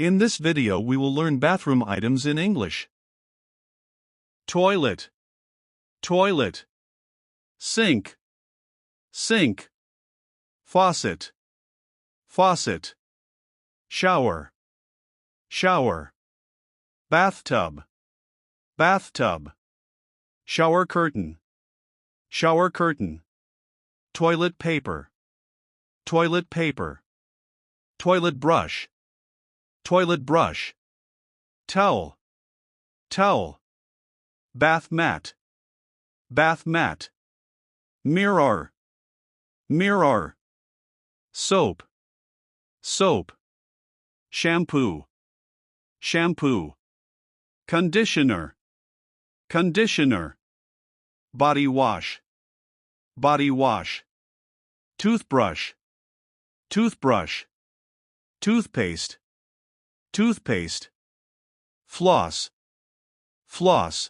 In this video we will learn bathroom items in English. Toilet, toilet. Sink, sink. Faucet, faucet. Shower, shower. Bathtub, bathtub. Shower curtain, shower curtain. Toilet paper, toilet paper. Toilet brush, toilet brush. Towel, towel. Bath mat, bath mat. Mirror, mirror. Soap, soap. Shampoo, shampoo. Conditioner, conditioner. Body wash, body wash. Toothbrush, toothbrush. Toothpaste, toothpaste. Floss, floss.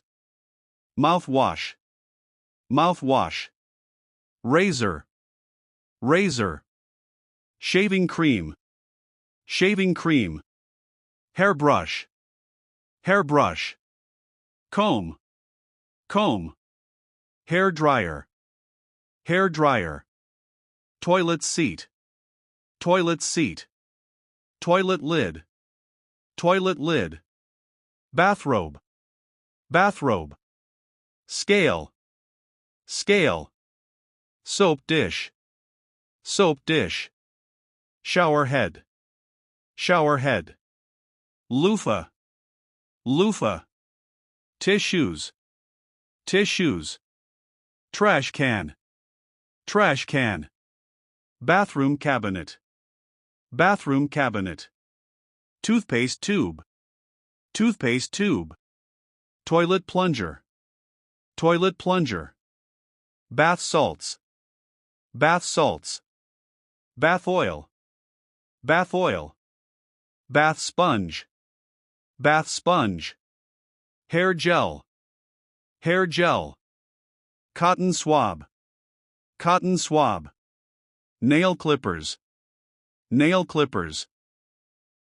Mouthwash, mouthwash. Razor, razor. Shaving cream, shaving cream. Hairbrush, hairbrush. Comb, comb. Hair dryer, hair dryer. Toilet seat, toilet seat. Toilet lid, toilet lid. Bathrobe, bathrobe. Scale, scale. Soap dish, soap dish. Shower head, shower head. Loofah, loofah. Tissues, tissues. Trash can, trash can. Bathroom cabinet, bathroom cabinet. Toothpaste tube, toothpaste tube. Toilet plunger, toilet plunger. Bath salts, bath salts. Bath oil, bath oil. Bath sponge, bath sponge. Hair gel, hair gel. Cotton swab, cotton swab. Nail clippers, nail clippers.